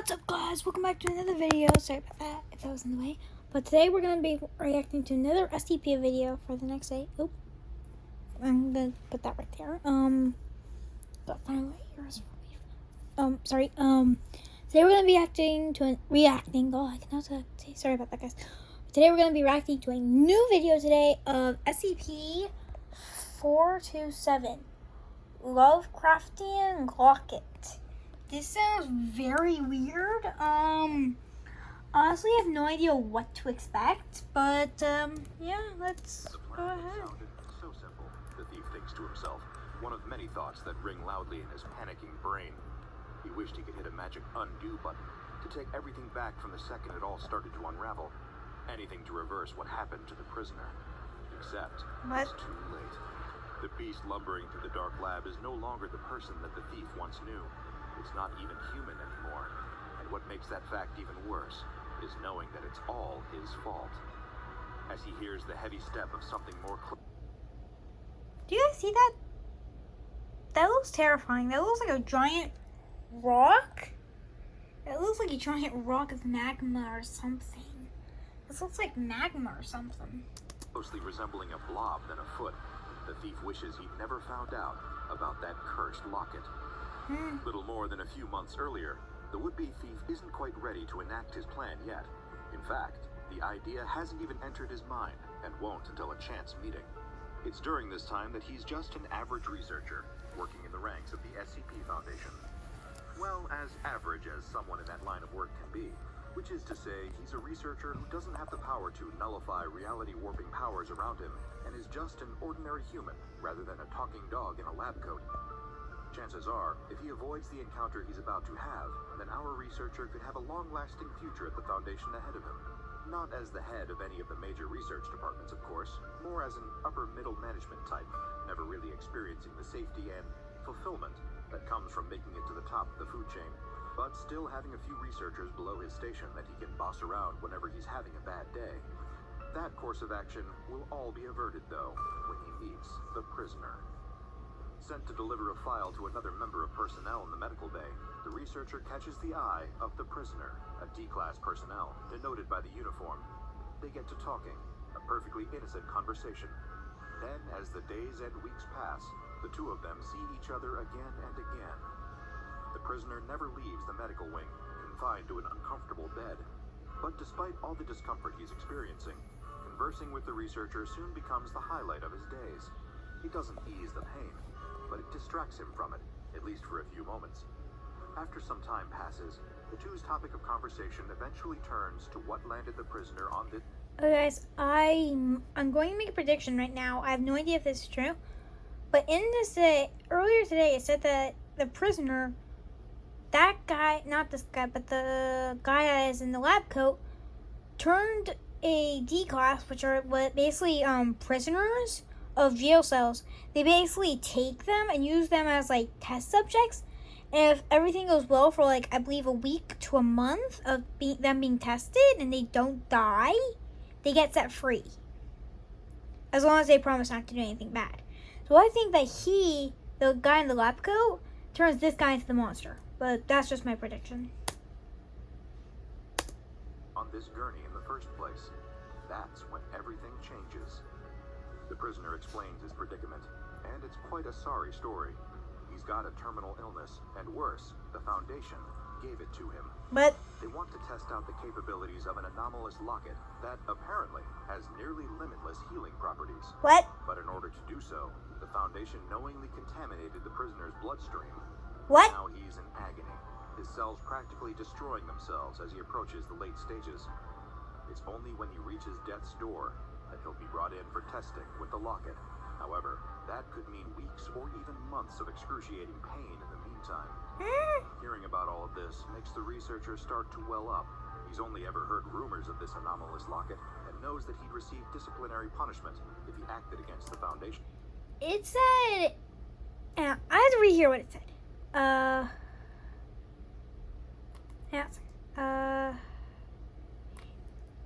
What's up, guys? Welcome back to another video. Sorry about that if that was in the way. But today we're going to be reacting to another SCP video for the next day. Oh, I'm going to put that right there. But finally, sorry. Today we're going to be reacting. Oh, I cannot say. Sorry about that, guys. Today we're going to be reacting to a new video today of SCP-427, Lovecraftian Locket. This sounds very weird. Honestly, I have no idea what to expect, but, yeah, let's go ahead. Sounded so simple, the thief thinks to himself, one of many thoughts that ring loudly in his panicking brain. He wished he could hit a magic undo button to take everything back from the second it all started to unravel. Anything to reverse what happened to the prisoner. Except, it's too late. The beast lumbering through the dark lab is no longer the person that the thief once knew. It's not even human anymore. And what makes that fact even worse is knowing that it's all his fault. As he hears the heavy step of something more Do you guys see that? That looks terrifying. That looks like a giant rock. It looks like a giant rock of magma or something. This looks like magma or something. closely resembling a blob than a foot. The thief wishes he'd never found out about that cursed locket. Little more than a few months earlier, the would-be thief isn't quite ready to enact his plan yet. In fact, the idea hasn't even entered his mind, and won't until a chance meeting. It's during this time that he's just an average researcher, working in the ranks of the SCP Foundation. Well, as average as someone in that line of work can be, which is to say, he's a researcher who doesn't have the power to nullify reality-warping powers around him, and is just an ordinary human, rather than a talking dog in a lab coat. Chances are, if he avoids the encounter he's about to have, then our researcher could have a long-lasting future at the Foundation ahead of him. Not as the head of any of the major research departments, of course, more as an upper-middle management type, never really experiencing the safety and fulfillment that comes from making it to the top of the food chain, but still having a few researchers below his station that he can boss around whenever he's having a bad day. That course of action will all be averted, though, when he meets the prisoner. Sent to deliver a file to another member of personnel in the medical bay, the researcher catches the eye of the prisoner, a D-class personnel, denoted by the uniform. They get to talking, a perfectly innocent conversation. Then, as the days and weeks pass, the two of them see each other again and again. The prisoner never leaves the medical wing, confined to an uncomfortable bed. But despite all the discomfort he's experiencing, conversing with the researcher soon becomes the highlight of his days. It doesn't ease the pain, but it distracts him from it, at least for a few moments. After some time passes, the two's topic of conversation eventually turns to what landed the prisoner on the... Okay, guys, I'm going to make a prediction right now. I have no idea if this is true, but in this earlier today, it said that the prisoner, that guy, not this guy, but the guy that is in the lab coat, turned a D-class, which are basically prisoners of jail cells. They basically take them and use them as like test subjects, and if everything goes well for like I believe a week to a month of them being tested and they don't die, they get set free, as long as they promise not to do anything bad. So I think that the guy in the lab coat, turns this guy into the monster, but that's just my prediction. On this gurney in the first place, that's when everything changes. The prisoner explains his predicament, and it's quite a sorry story. He's got a terminal illness, and worse, the Foundation gave it to him. But they want to test out the capabilities of an anomalous locket that apparently has nearly limitless healing properties. what? But in order to do so, the Foundation knowingly contaminated the prisoner's bloodstream. What? Now he's in agony, his cells practically destroying themselves as he approaches the late stages. It's only when he reaches death's door that he'll be brought in for testing with the locket. However, that could mean weeks or even months of excruciating pain in the meantime. Hearing about all of this makes the researcher start to well up. He's only ever heard rumors of this anomalous locket, and knows that he'd receive disciplinary punishment if he acted against the Foundation. It said, I have to rehear what it said.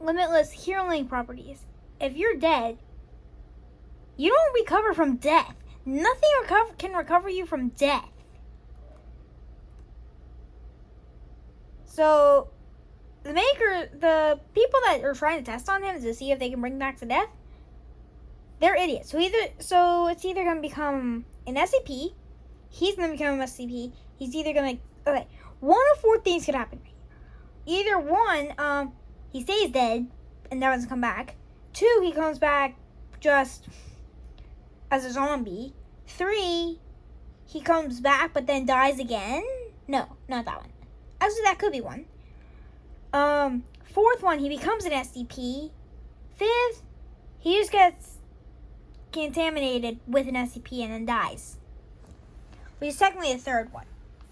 Limitless healing properties. If you're dead, you don't recover from death. Nothing can recover you from death. So the people that are trying to test on him to see if they can bring back the death, they're idiots. So it's either gonna become an SCP, he's gonna become an SCP. He's either gonna one of four things could happen. Either one, he stays dead and never doesn't come back. 2, he comes back just as a zombie. 3, he comes back but then dies again. No, not that one. Actually, that could be one. 4th one, he becomes an SCP. 5th, he just gets contaminated with an SCP and then dies. Which is technically the 3rd one.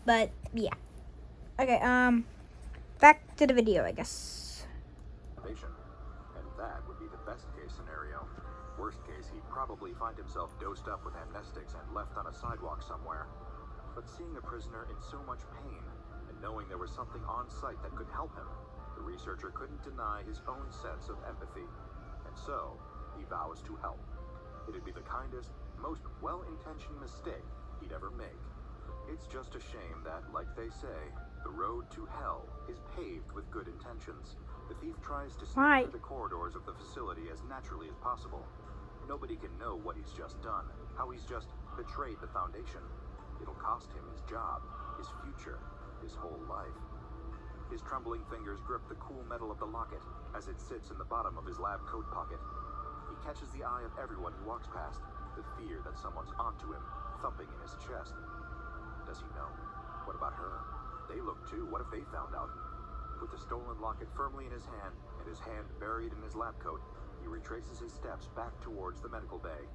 But, yeah. Okay, back to the video, I guess. And that would be the best case scenario. Worst case, he'd probably find himself dosed up with amnestics and left on a sidewalk somewhere. But seeing a prisoner in so much pain, and knowing there was something on site that could help him, the researcher couldn't deny his own sense of empathy. And so, he vows to help. It'd be the kindest, most well-intentioned mistake he'd ever make. It's just a shame that, like they say, the road to hell is paved with good intentions. The thief tries to sneak through the corridors of the facility as naturally as possible. Nobody can know what he's just done, how he's just betrayed the Foundation. It'll cost him his job, his future, his whole life. His trembling fingers grip the cool metal of the locket as it sits in the bottom of his lab coat pocket. He catches the eye of everyone he walks past, the fear that someone's onto him, thumping in his chest. Does he know? What about her? They look too. What if they found out? With the stolen locket firmly in his hand and his hand buried in his lab coat, he retraces his steps back towards the medical bay.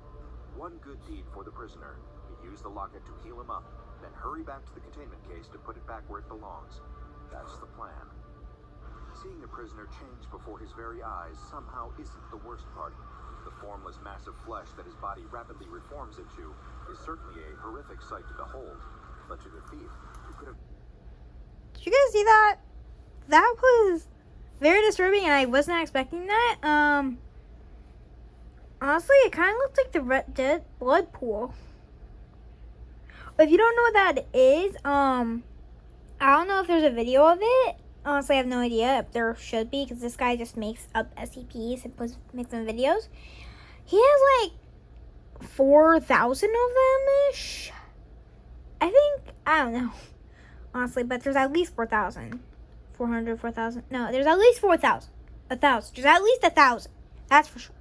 One good deed for the prisoner. He used the locket to heal him up, then hurry back to the containment case to put it back where it belongs. That's the plan. Seeing a prisoner change before his very eyes somehow isn't the worst part. The formless mass of flesh that his body rapidly reforms into is certainly a horrific sight to behold. But to the thief, who could have... Did you guys see that? That was very disturbing, and I wasn't expecting that. Honestly, it kind of looked like the dead blood pool. If you don't know what that is, I don't know if there's a video of it. Honestly, I have no idea if there should be, because this guy just makes up SCPs and makes them videos. He has like 4,000 of them-ish. I think, I don't know, honestly, but there's at least 4,000. 400, 4,000. No, there's at least 4,000. 1,000. There's at least 1,000. That's for sure.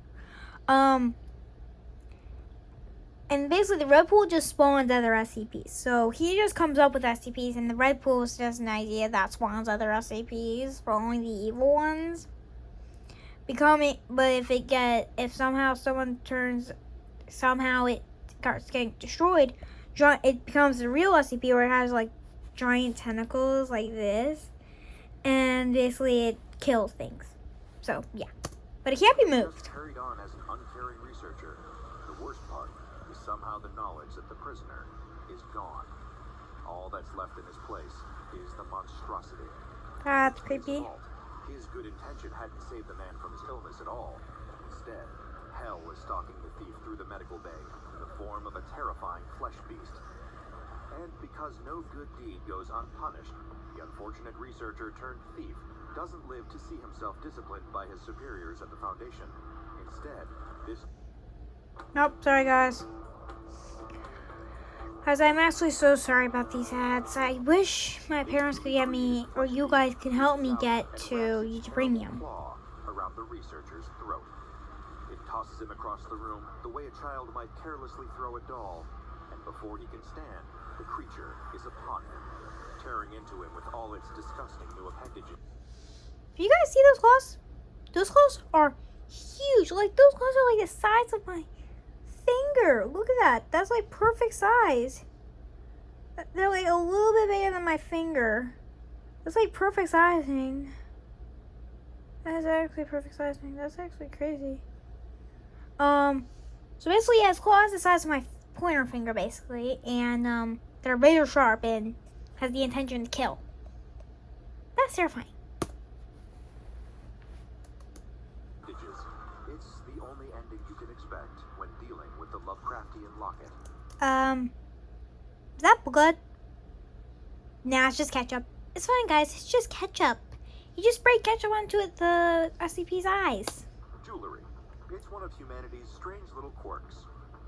And basically, the red pool just spawns other SCPs. So he just comes up with SCPs, and the red pool is just an idea that spawns other SCPs for only the evil ones. But if somehow it starts getting destroyed, it becomes a real SCP where it has like giant tentacles like this, and basically it kills things. So yeah, but it can't be moved. Just carried on as an uncaring researcher. The worst part is somehow the knowledge that the prisoner is gone. All that's left in his place is the monstrosity. That's creepy. His good intention hadn't saved the man from his illness at all. Instead, hell was stalking the thief through the medical bay in the form of a terrifying flesh beast. And because no good deed goes unpunished, the unfortunate researcher turned thief doesn't live to see himself disciplined by his superiors at the Foundation. Instead, this... Nope, sorry guys. Guys, I'm actually so sorry about these ads. I wish my parents could get me, or you guys could help me get to YouTube Premium. Around the researcher's throat. It tosses him across the room the way a child might carelessly throw a doll, and before he can stand, the creature is upon him, tearing into him with all its disgusting new appendages. Do you guys see those claws? Those claws are huge. Like, those claws are like the size of my finger. Look at that. That's like perfect size. They're like a little bit bigger than my finger. That's like perfect sizing. That is actually perfect sizing. That's actually crazy. So basically it has claws the size of my pointer finger basically, and they're razor sharp and has the intention to kill. That's terrifying. It's the only ending you can expect when dealing with the Lovecraftian locket. Is that blood? Nah, it's just ketchup. It's fine, guys. It's just ketchup. You just spray ketchup onto the SCP's eyes. Jewelry. It's one of humanity's strange little quirks.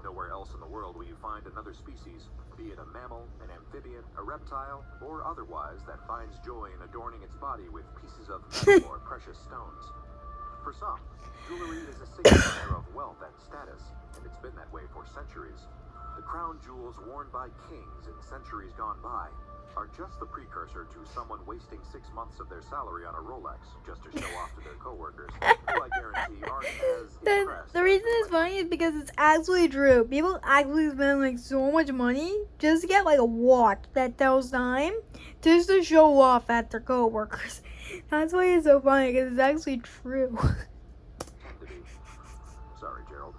Nowhere else in the world will you find another species, be it a mammal, an amphibian, a reptile, or otherwise, that finds joy in adorning its body with pieces of metal or precious stones. For some, jewelry is a signifier of wealth and status, and it's been that way for centuries. The crown jewels worn by kings in centuries gone by are just the precursor to someone wasting 6 months of their salary on a Rolex just to show off to their coworkers, who I guarantee aren't as impressed. The reason it's funny is because it's actually true. People actually spend like so much money just to get like a watch that tells time, just to show off at their coworkers. That's why it's so funny, because it's actually true. Tend to be. Sorry, Gerald.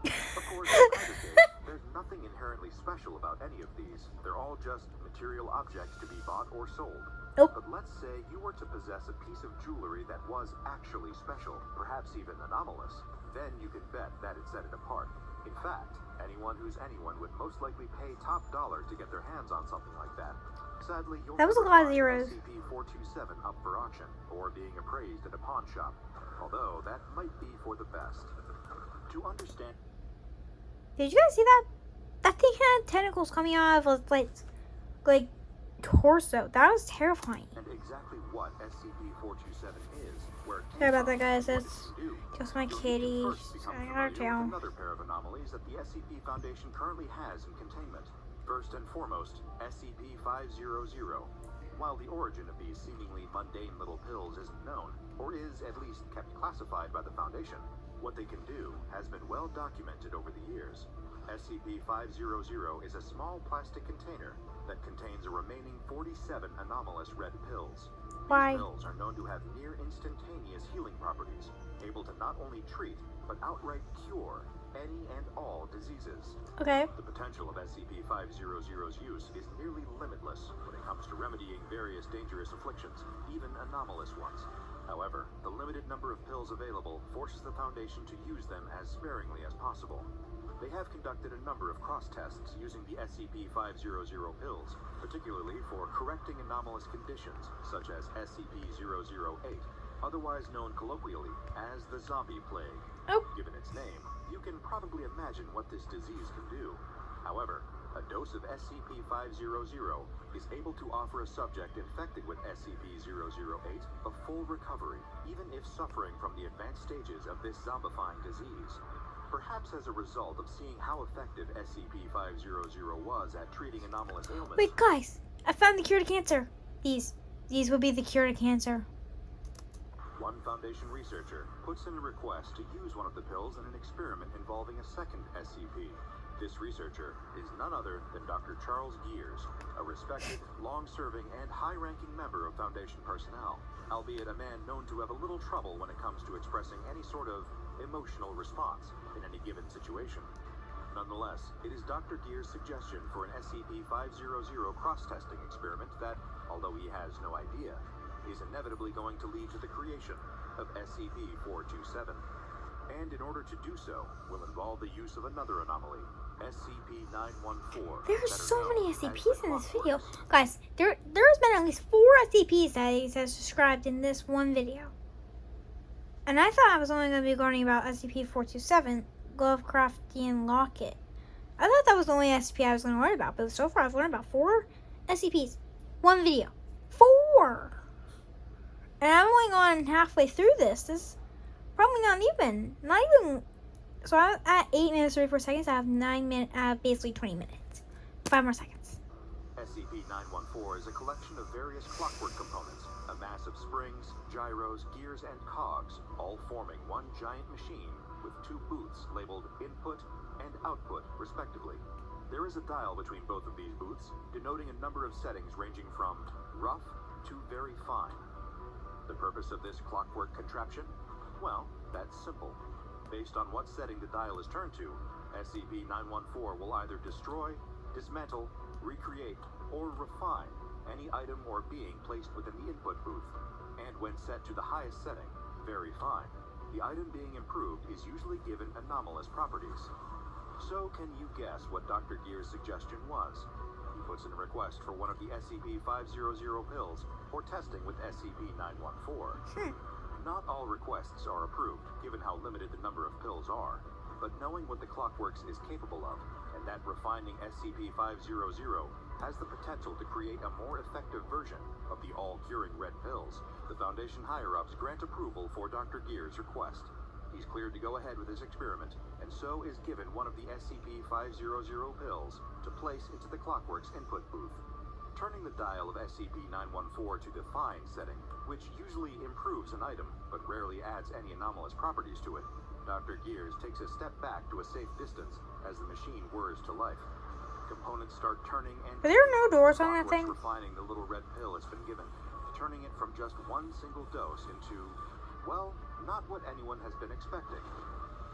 Of course, in either case, there's nothing inherently special about any of these. They're all just material objects to be bought or sold. Nope. But let's say you were to possess a piece of jewelry that was actually special, perhaps even anomalous. Then you can bet that'd set it apart. In fact, anyone who's anyone would most likely pay top dollar to get their hands on something like that. Sadly, you'll That was a never lot of find zeros. SCP-427 up for auction or being appraised at a pawn shop, although that might be for the best. To understand. Did you guys see that? That thing had tentacles coming out of its like torso. That was terrifying. And exactly what SCP-427 is, where it came Sorry about from, that, guys. and what That's it can do. just my You'll need to kitty. first become I got her familiar with tail. another pair of anomalies that the SCP Foundation currently has in containment. First and foremost, SCP-500. While the origin of these seemingly mundane little pills isn't known, or is at least kept classified by the Foundation, what they can do has been well documented over the years. SCP-500 is a small plastic container that contains a remaining 47 anomalous red pills. Why? These pills are known to have near instantaneous healing properties, able to not only treat, but outright cure any and all diseases. Okay. The potential of SCP-500's use is nearly limitless when it comes to remedying various dangerous afflictions, even anomalous ones. However, the limited number of pills available forces the Foundation to use them as sparingly as possible. They have conducted a number of cross-tests using the SCP-500 pills, particularly for correcting anomalous conditions, such as SCP-008, otherwise known colloquially as the zombie plague. Oh. Given its name, you can probably imagine what this disease can do. However, a dose of SCP-500 is able to offer a subject infected with SCP-008 a full recovery, even if suffering from the advanced stages of this zombifying disease. Perhaps as a result of seeing how effective SCP-500 was at treating anomalous ailments. Wait, guys! I found the cure to cancer. These will be the cure to cancer. One Foundation researcher puts in a request to use one of the pills in an experiment involving a second SCP. This researcher is none other than Dr. Charles Gears, a respected, long-serving, and high-ranking member of Foundation personnel, albeit a man known to have a little trouble when it comes to expressing any sort of emotional response in any given situation. Nonetheless, it is Dr. Gears' suggestion for an SCP-500 cross-testing experiment that, although he has no idea, is inevitably going to lead to the creation of SCP-427. And in order to do so, will involve the use of another anomaly, SCP-914. There are so many better known as SCPs the in this video. Clockworks. Guys, there's been at least 4 SCPs that he has described in this one video. And I thought I was only going to be learning about SCP-427, Lovecraftian Locket. I thought that was the only SCP I was going to learn about, but so far I've learned about 4 SCPs. One video. 4! And I'm only gone halfway through this. This is probably not even. So I'm at 8 minutes 34 seconds. I have 9 minutes. Basically 20 minutes. 5 more seconds. SCP-914 is a collection of various clockwork components, a mass of springs, gyros, gears, and cogs, all forming one giant machine with 2 booths labeled input and output, respectively. There is a dial between both of these booths, denoting a number of settings ranging from rough to very fine. The purpose of this clockwork contraption? Well, that's simple. Based on what setting the dial is turned to, SCP-914 will either destroy, dismantle, recreate, or refine any item or being placed within the input booth. And when set to the highest setting, very fine, the item being improved is usually given anomalous properties. So can you guess what Dr. Gears' suggestion was? puts in a request for one of the SCP-500 pills for testing with SCP-914. Not all requests are approved, given how limited the number of pills are. But knowing what the Clockworks is capable of, and that refining SCP-500 has the potential to create a more effective version of the all-curing red pills, the Foundation higher-ups grant approval for Dr. Gear's request. He's cleared to go ahead with his experiment, and so is given one of the SCP-500 pills to place into the Clockworks input booth. Turning the dial of SCP-914 to the Fine setting, which usually improves an item, but rarely adds any anomalous properties to it, Dr. Gears takes a step back to a safe distance as the machine whirs to life. Components start turning and... Are there no doors on that thing? Refining the little red pill it's been given, turning it from just one single dose into, well, not what anyone has been expecting.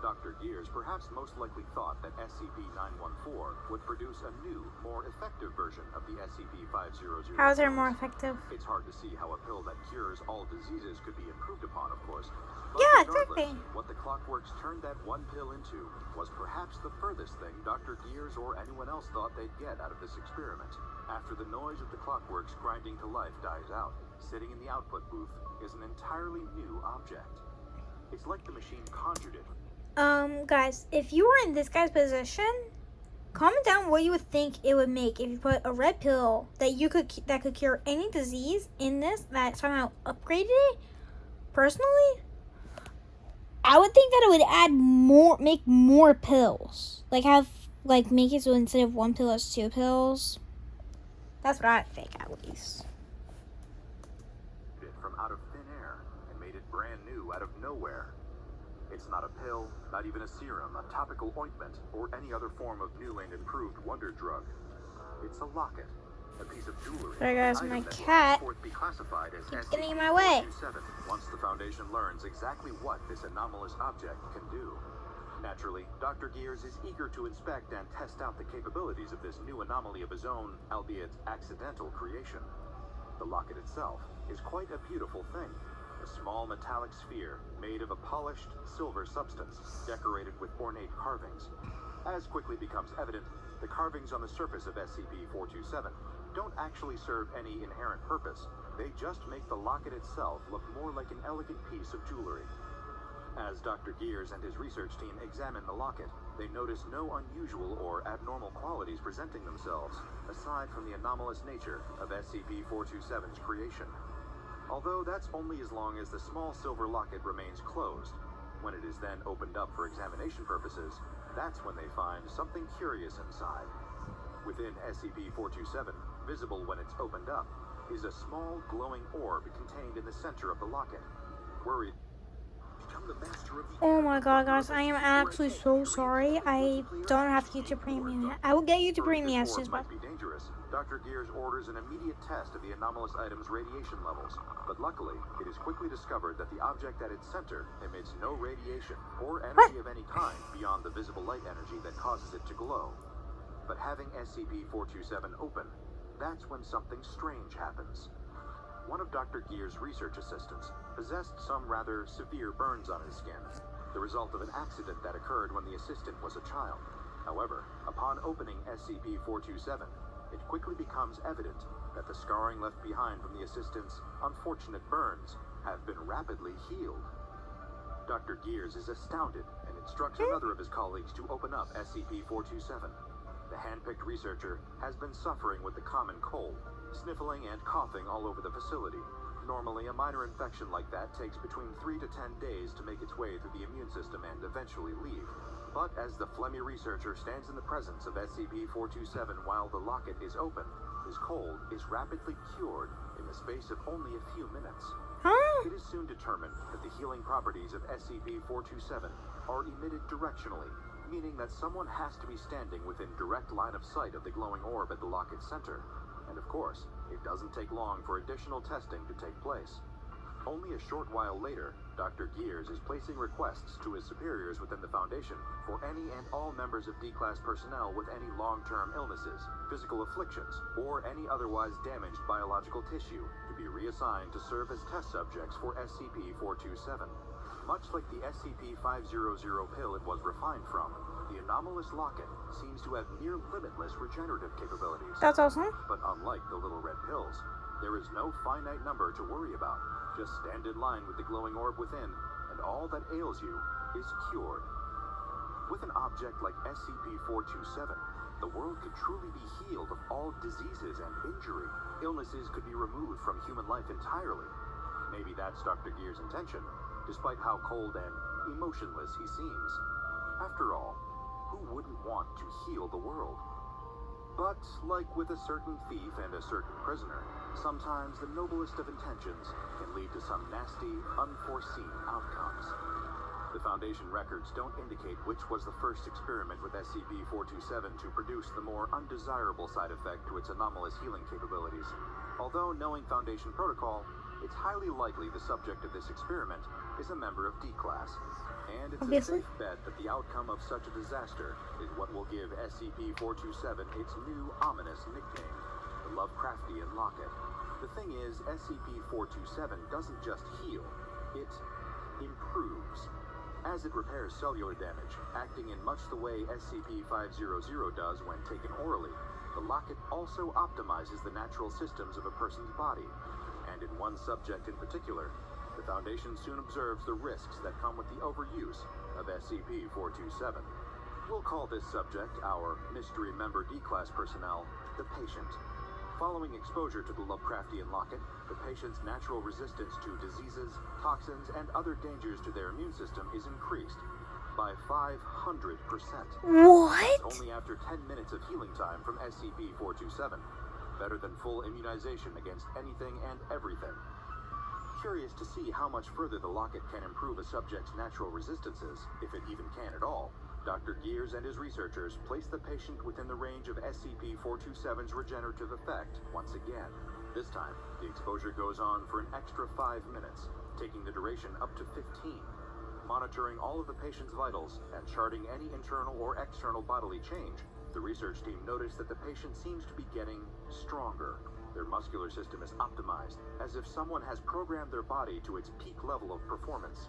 Dr. Gears perhaps most likely thought that SCP-914 would produce a new, more effective version of the SCP-500. How is it more effective? It's hard to see how a pill that cures all diseases could be improved upon, of course. But Yeah, regardless, exactly. what the Clockworks turned that one pill into was perhaps the furthest thing Dr. Gears or anyone else thought they'd get out of this experiment. After the noise of the Clockworks grinding to life dies out, sitting in the output booth is an entirely new object. It's like the machine conjured it. Guys, if you were in this guy's position, comment down what you would think it would make if you put a red pill that could cure any disease in this that somehow upgraded it. Personally, I would think that it would add make more pills. Make it so instead of one pill, it's 2 pills. That's what I think, at least. From out of thin air and made it brand new out of nowhere. It's not a pill, not even a serum, a topical ointment, or any other form of new and improved wonder drug. It's a locket, a piece of jewelry. There goes an my item that will cat. henceforth be classified as Keeps getting in my way. SCP-427 once the Foundation learns exactly what this anomalous object can do. Naturally, Dr. Gears is eager to inspect and test out the capabilities of this new anomaly of his own, albeit accidental, creation. The locket itself is quite a beautiful thing. A small metallic sphere made of a polished silver substance, decorated with ornate carvings. As quickly becomes evident, the carvings on the surface of SCP-427 don't actually serve any inherent purpose. They just make the locket itself look more like an elegant piece of jewelry. As Dr. Gears and his research team examine the locket, they notice no unusual or abnormal qualities presenting themselves, aside from the anomalous nature of SCP-427's creation. Although that's only as long as the small silver locket remains closed. When it is then opened up for examination purposes, that's when they find something curious inside. Within SCP-427, visible when it's opened up, is a small glowing orb contained in the center of the locket. Worried, oh my god, guys, I am absolutely so sorry. I don't have YouTube Premium yet. I will get YouTube Premium as soon as possible. Might be dangerous. Dr. Gears orders an immediate test of the anomalous item's radiation levels, but luckily, it is quickly discovered that the object at its center emits no radiation or energy of any kind beyond the visible light energy that causes it to glow. But having SCP-427 open, that's when something strange happens. One of Dr. Gears' research assistants possessed some rather severe burns on his skin, the result of an accident that occurred when the assistant was a child. However, upon opening SCP-427, it quickly becomes evident that the scarring left behind from the assistant's unfortunate burns have been rapidly healed. Dr. Gears is astounded and instructs another of his colleagues to open up SCP-427. The hand-picked researcher has been suffering with the common cold, sniffling and coughing all over the facility. Normally, a minor infection like that takes between 3 to 10 days to make its way through the immune system and eventually leave. But as the phlegmy researcher stands in the presence of SCP-427 while the locket is open, his cold is rapidly cured in the space of only a few minutes. It is soon determined that the healing properties of SCP-427 are emitted directionally, meaning that someone has to be standing within direct line of sight of the glowing orb at the locket's center. And of course, it doesn't take long for additional testing to take place. Only a short while later, Dr. Gears is placing requests to his superiors within the Foundation for any and all members of D-Class personnel with any long-term illnesses, physical afflictions, or any otherwise damaged biological tissue to be reassigned to serve as test subjects for SCP-427. Much like the SCP-500 pill it was refined from, The anomalous locket seems to have near limitless regenerative capabilities. That's awesome. But unlike the little red pills, there is no finite number to worry about. Just stand in line with the glowing orb within, and all that ails you is cured. With an object like SCP-427, the world could truly be healed of all diseases and injury. Illnesses could be removed from human life entirely. Maybe that's Dr. Gear's intention, despite how cold and emotionless he seems. After all, who wouldn't want to heal the world? But, like with a certain thief and a certain prisoner, sometimes the noblest of intentions can lead to some nasty, unforeseen outcomes. The Foundation records don't indicate which was the first experiment with SCP-427 to produce the more undesirable side effect to its anomalous healing capabilities. Although knowing Foundation protocol, it's highly likely the subject of this experiment is a member of D-Class. And it's Obviously. a safe bet that the outcome of such a disaster is what will give SCP-427 its new ominous nickname, the Lovecraftian Locket. The thing is, SCP-427 doesn't just heal, it improves. As it repairs cellular damage, acting in much the way SCP-500 does when taken orally, the locket also optimizes the natural systems of a person's body. And in one subject in particular, the Foundation soon observes the risks that come with the overuse of SCP-427. We'll call this subject, our mystery member D-Class personnel, the patient. Following exposure to the Lovecraftian Locket, the patient's natural resistance to diseases, toxins, and other dangers to their immune system is increased by 500%. What? Only after 10 minutes of healing time from SCP-427. Better than full immunization against anything and everything. Curious to see how much further the locket can improve a subject's natural resistances, if it even can at all, Dr. Gears and his researchers place the patient within the range of SCP-427's regenerative effect once again. This time, the exposure goes on for an extra 5 minutes, taking the duration up to 15. Monitoring all of the patient's vitals and charting any internal or external bodily change, the research team noticed that the patient seems to be getting stronger. Their muscular system is optimized, as if someone has programmed their body to its peak level of performance.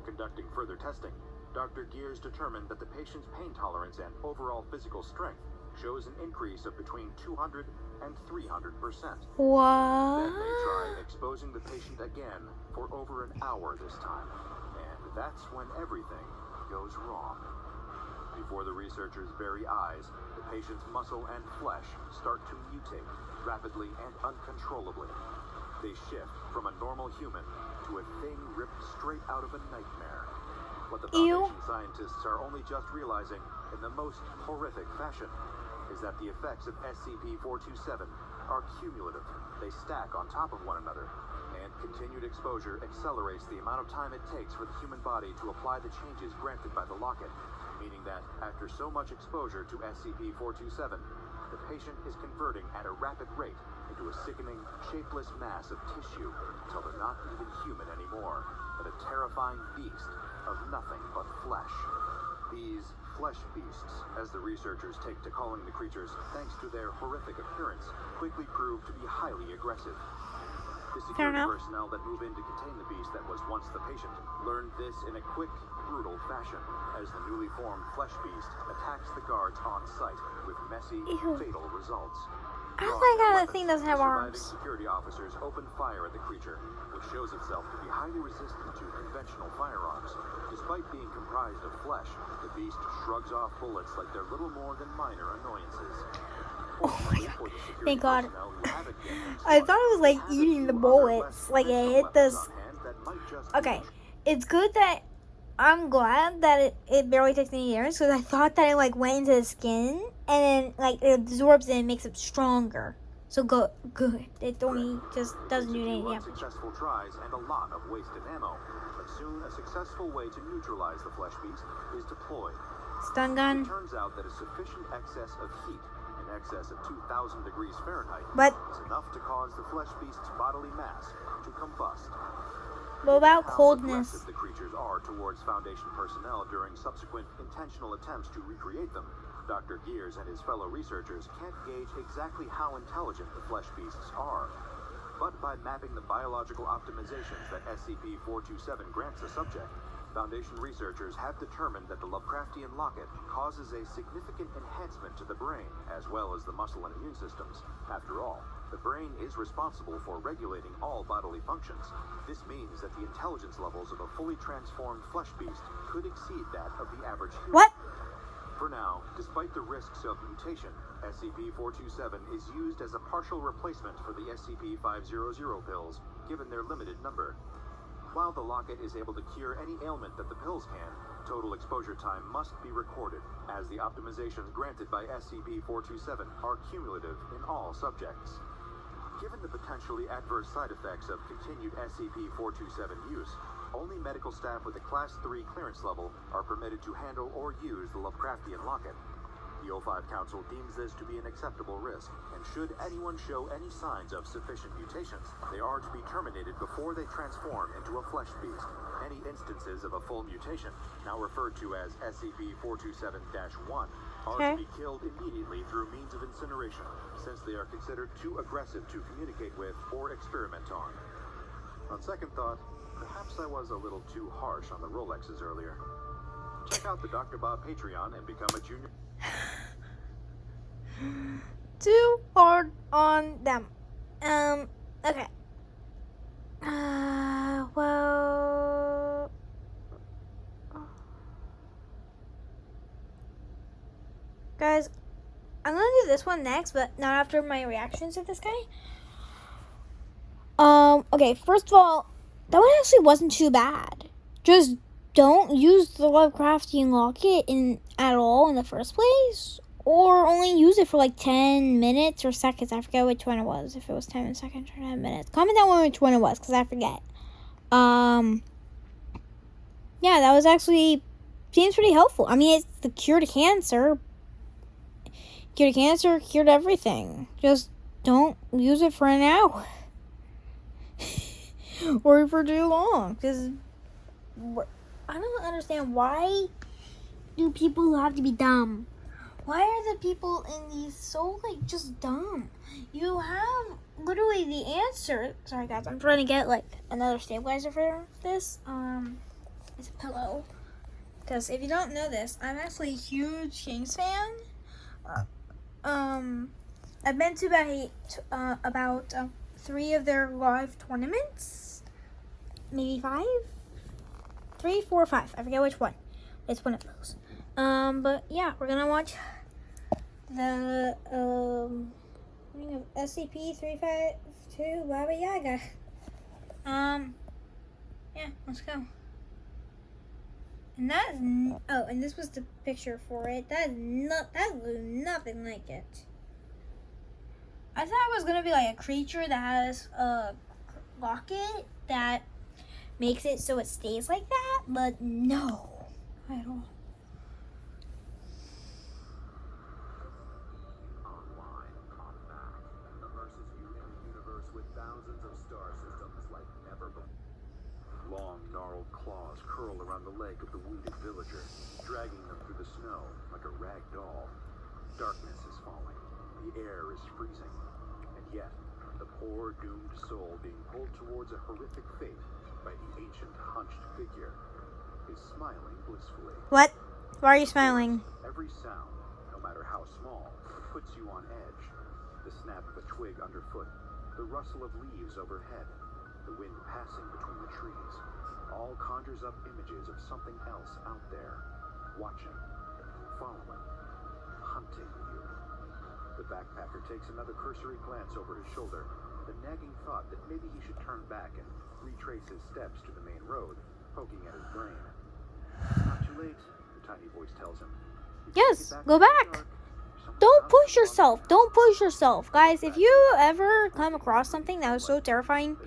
Conducting further testing, Dr. Gears determined that the patient's pain tolerance and overall physical strength shows an increase of between 200 and 300%. What? Then they try exposing the patient again for over an hour this time. And that's when everything goes wrong. Before the researchers' very eyes, the patient's muscle and flesh start to mutate rapidly and uncontrollably. They shift from a normal human to a thing ripped straight out of a nightmare. What the Foundation scientists are only just realizing in the most horrific fashion is that the effects of SCP-427 are cumulative. They stack on top of one another, and continued exposure accelerates the amount of time it takes for the human body to apply the changes granted by the locket, meaning that after so much exposure to SCP-427, the patient is converting at a rapid rate into a sickening, shapeless mass of tissue until they're not even human anymore, but a terrifying beast of nothing but flesh. These flesh beasts, as the researchers take to calling the creatures thanks to their horrific appearance, quickly prove to be highly aggressive. The security personnel that move in to contain the beast that was once the patient learned this in a quick, brutal fashion, as the newly formed flesh beast attacks the guards on site with messy, fatal results. I don't like how that thing doesn't have Surviving arms. security officers open fire at the creature, which shows itself to be highly resistant to conventional firearms. Despite being comprised of flesh, the beast shrugs off bullets like they're little more than minor annoyances. Oh my god. Thank God. I thought it was like eating the bullets. Like it hit this. Okay. It's good that I'm glad that it barely takes any years, because I thought that it like went into the skin and then like it absorbs it and makes it stronger. So good. It only just doesn't do any damage. Unsuccessful tries and a lot of wasted ammo, but soon a successful way to neutralize the flesh beast is deployed. Stun It gun. turns out that a sufficient excess of heat, in excess of 2,000 degrees Fahrenheit, But is enough to cause the flesh beast's bodily mass to combust. what about How coldness? aggressive the creatures are towards Foundation personnel during subsequent intentional attempts to recreate them, Dr. Gears and his fellow researchers can't gauge exactly how intelligent the flesh beasts are. But by mapping the biological optimizations that SCP-427 grants a subject, Foundation researchers have determined that the Lovecraftian locket causes a significant enhancement to the brain, as well as the muscle and immune systems. After all, the brain is responsible for regulating all bodily functions. This means that the intelligence levels of a fully transformed flesh beast could exceed that of the average human. What? For now, despite the risks of mutation, SCP-427 is used as a partial replacement for the SCP-500 pills, given their limited number. While the locket is able to cure any ailment that the pills can, total exposure time must be recorded, as the optimizations granted by SCP-427 are cumulative in all subjects. Given the potentially adverse side effects of continued SCP-427 use, only medical staff with a Class 3 clearance level are permitted to handle or use the Lovecraftian locket. The O5 Council deems this to be an acceptable risk, and should anyone show any signs of sufficient mutations, they are to be terminated before they transform into a flesh beast. Any instances of a full mutation, now referred to as SCP-427-1, are to be killed immediately through means of incineration, since they are considered too aggressive to communicate with or experiment on. On second thought, perhaps I was a little too harsh on the Rolexes earlier. Check out the Dr. Bob Patreon and become a junior... Too hard on them. Okay. Well... Guys, I'm gonna do this one next, but not after my reactions to this guy. Okay, first of all, that one actually wasn't too bad. Just don't use the Lovecraftian locket at all in the first place, or only use it for like 10 minutes or seconds. I forget which one it was. If it was 10 seconds or 10 minutes. Comment down which one it was, because I forget. Yeah, that was actually, seems pretty helpful. I mean, it's the cure to cancer. Cured cancer, cured everything. Just don't use it for an hour. Or for too long. Because I don't understand, why do people have to be dumb? Why are the people in these so, like, just dumb? You have literally the answer. Sorry, guys, I'm trying to get, like, another stabilizer for this. It's a pillow. Because if you don't know this, I'm actually a huge Kings fan. I've been to about 3 of their live tournaments. Maybe 5? 3, 4, 5. I forget which one. It's one of those. But yeah, we're gonna watch the SCP-352 Baba Yaga. Yeah, let's go. And that is and this was the picture for it. That looks nothing like it. I thought it was gonna be like a creature that has a locket that makes it so it stays like that, but no, not at all. Online, on Mac, immerses you in a universe with thousands of star systems like never before. Long, gnarled claws curl around the leg of the wounded villager, dragging them through the snow like a rag doll. Darkness is falling. The air is freezing. And yet, the poor doomed soul being pulled towards a horrific fate by the ancient hunched figure is smiling blissfully. What? Why are you smiling? Every sound, no matter how small, puts you on edge. The snap of a twig underfoot, the rustle of leaves overhead, the wind passing between the trees, all conjures up images of something else out there, watching, following, hunting you. The backpacker takes another cursory glance over his shoulder, the nagging thought that maybe he should turn back and retrace his steps to the main road, poking at his brain. Not too late, the tiny voice tells him. Yes, go back. Don't push yourself. Don't push yourself. Guys, if you ever come across something that was so terrifying,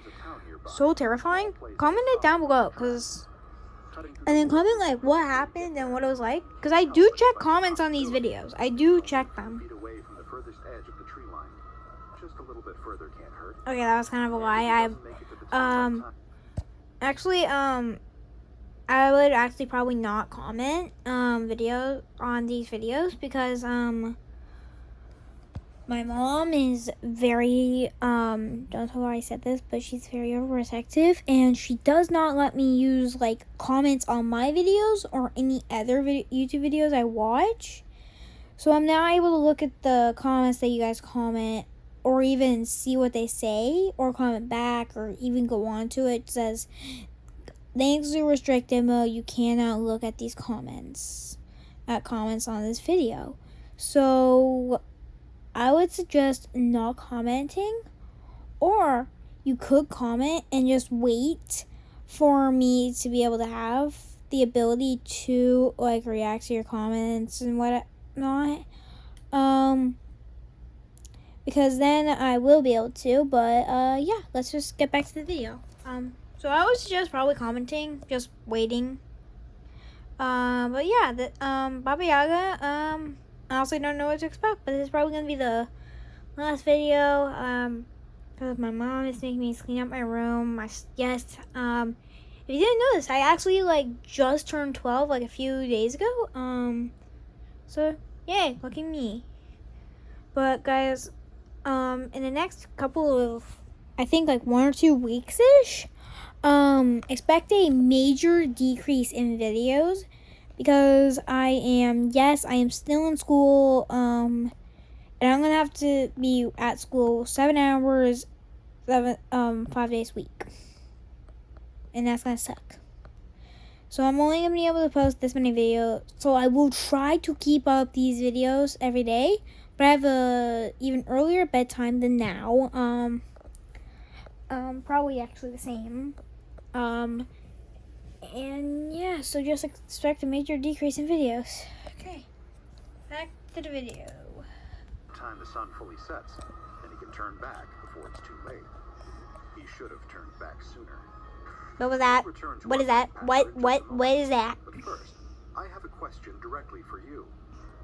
comment it down below, and then comment like what happened and what it was like, because I do check comments on these videos. I do check them. Okay, that was kind of a lie. Actually, I would actually probably not comment video on these videos, because My mom is very, don't tell her I said this, but she's very overprotective, and she does not let me use, like, comments on my videos or any other YouTube videos I watch. So I'm now able to look at the comments that you guys comment, or even see what they say, or comment back, or even go on to it. It says, thanks to restricted mode, you cannot look at these comments on this video. So I would suggest not commenting, or you could comment and just wait for me to be able to have the ability to, like, react to your comments and whatnot. Because then I will be able to, but yeah, let's just get back to the video. So I would suggest probably commenting, just waiting. But yeah, Baba Yaga, I honestly don't know what to expect, but this is probably gonna be the last video, because my mom is making me clean up my room. If you didn't know this, I actually, like, just turned 12, like, a few days ago. So yay, lucky me. But guys, in the next couple of, I think, like, 1 or 2 weeks-ish, expect a major decrease in videos, because I am still in school, and I'm gonna have to be at school 7 hours, 5 days a week, and that's gonna suck. So I'm only gonna be able to post this many videos, so I will try to keep up these videos every day, but I have a even earlier bedtime than now, probably actually the same, and yeah, so just expect a major decrease in videos. Okay, back to the video. Time the sun fully sets, and he can turn back before it's too late. He should have turned back sooner. What was that? What is that? What is that? But first, I have a question directly for you.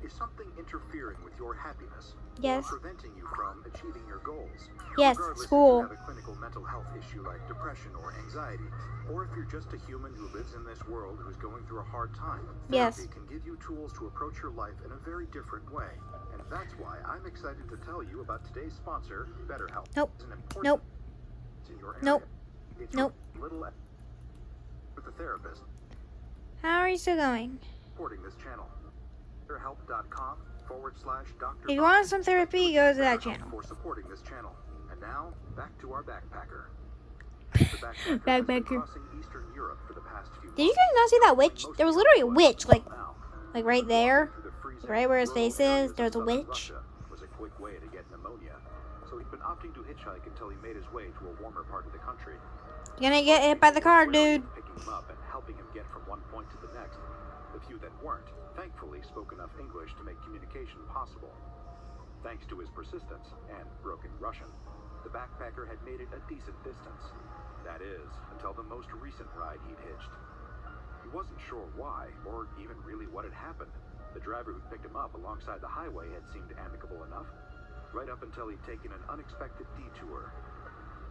Is something interfering with your happiness? Yes. Or preventing you from achieving your goals? Yes, Regardless school. if you have a clinical mental health issue like depression or anxiety, or if you're just a human who lives in this world who's going through a hard time, Yes. therapy can give you tools to approach your life in a very different way. And that's why I'm excited to tell you about today's sponsor, BetterHelp. Nope. It's an important Nope. in your Nope. area. It's Nope. little with a therapist How are you still going? supporting this channel. BetterHelp.com/Dr. If you want some therapy, go to that channel. For supporting this channel. And now, back to our backpacker. The backpacker has been Backpacker. crossing Eastern Europe for the past few Did you months. guys not see that witch? There was literally a witch, like Now, right there, through the freezing right where his face rural is. areas of There's a southern witch. Russia was a quick way to get pneumonia. So he'd been opting to hitchhike until he made his way to a warmer part of the country. You're gonna get hit by the car, dude. Picking him up and helping him get from one point to the next. The few that weren't, thankfully, spoke enough English to make communication possible. Thanks to his persistence and broken Russian, the backpacker had made it a decent distance. That is, until the most recent ride he'd hitched. He wasn't sure why, or even really what had happened. The driver who picked him up alongside the highway had seemed amicable enough, right up until he'd taken an unexpected detour.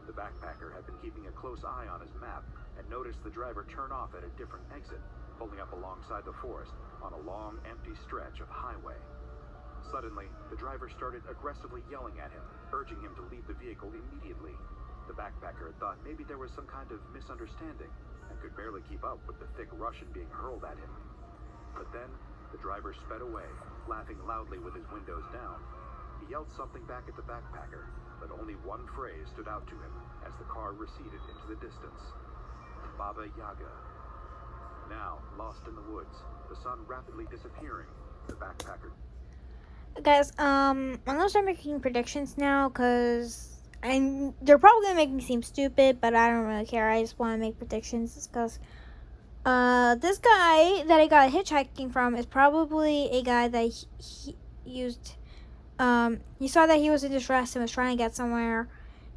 The backpacker had been keeping a close eye on his map and noticed the driver turn off at a different exit, pulling up alongside the forest on a long, empty stretch of highway. Suddenly, the driver started aggressively yelling at him, urging him to leave the vehicle immediately. The backpacker had thought maybe there was some kind of misunderstanding and could barely keep up with the thick Russian being hurled at him. But then, the driver sped away, laughing loudly with his windows down. He yelled something back at the backpacker, but only one phrase stood out to him as the car receded into the distance. Baba Yaga. Now, lost in the woods, the sun rapidly disappearing, the backpacker... Guys, I'm gonna start making predictions now, cause they're probably gonna make me seem stupid, but I don't really care. I just want to make predictions, cause this guy that I got hitchhiking from is probably a guy that he used. He saw that he was in distress and was trying to get somewhere,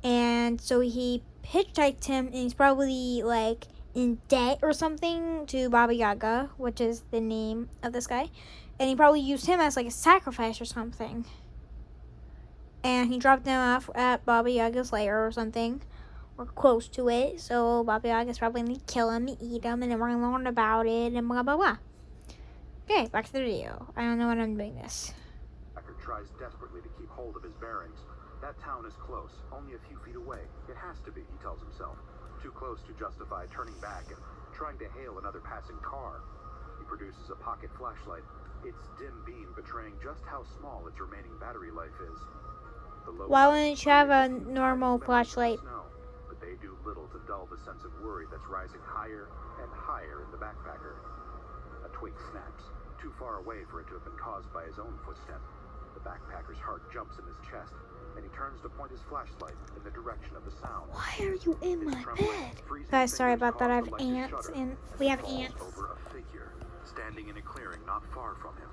and so he hitchhiked him, and he's probably like in debt or something to Baba Yaga, which is the name of this guy. And he probably used him as like a sacrifice or something. And he dropped him off at Baba Yaga's lair or something, or close to it. So Baba Yaga's probably going to kill him and eat him, and then we're going to learn about it and blah blah blah. Okay, back to the video. I don't know when I'm doing this. Tries desperately to keep hold of his bearings. That town is close, only a few feet away. It has to be, he tells himself. Too close to justify turning back and trying to hail another passing car. He produces a pocket flashlight, its dim beam betraying just how small its remaining battery life is. Why wouldn't you have a normal flashlight? But they do little to dull the sense of worry that's rising higher and higher in the backpacker. A twig snaps, too far away for it to have been caused by his own footstep. The backpacker's heart jumps in his chest, and he turns to point his flashlight in the direction of the sound. Why are you in my bed? Guys, sorry about that. I have ants, and we have ants. Over a figure, standing in a clearing not far from him.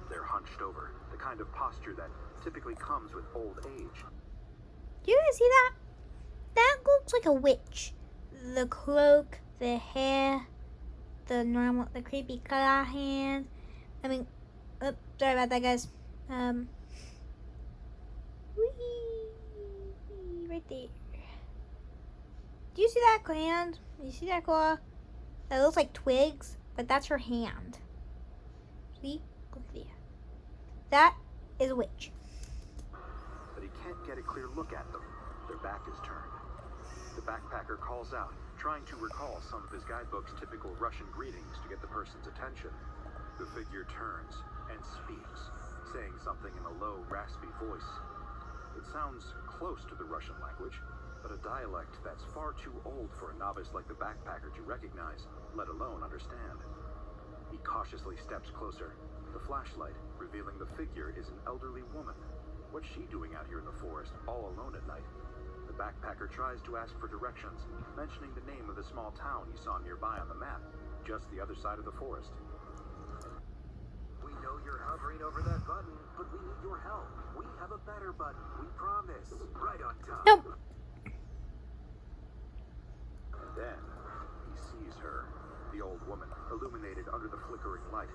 They're hunched over, the kind of posture that typically comes with old age. Do you guys see that? That looks like a witch. The cloak, the hair, the creepy claw hand. I mean, oops, sorry about that, guys. Right there. Do you see that hand? Do you see that claw? That looks like twigs, but that's her hand. See? Look there. That is a witch. But he can't get a clear look at them. Their back is turned. The backpacker calls out, trying to recall some of his guidebook's typical Russian greetings to get the person's attention. The figure turns and speaks, saying something in a low, raspy voice. It sounds close to the Russian language, but a dialect that's far too old for a novice like the backpacker to recognize, let alone understand. He cautiously steps closer, the flashlight revealing the figure is an elderly woman. What's she doing out here in the forest, all alone at night? The backpacker tries to ask for directions, mentioning the name of the small town he saw nearby on the map, just the other side of the forest. We know you're hovering over that button, but we need your help. We have a better button, we promise. Right on top. Nope. And then he sees her, the old woman, illuminated under the flickering light.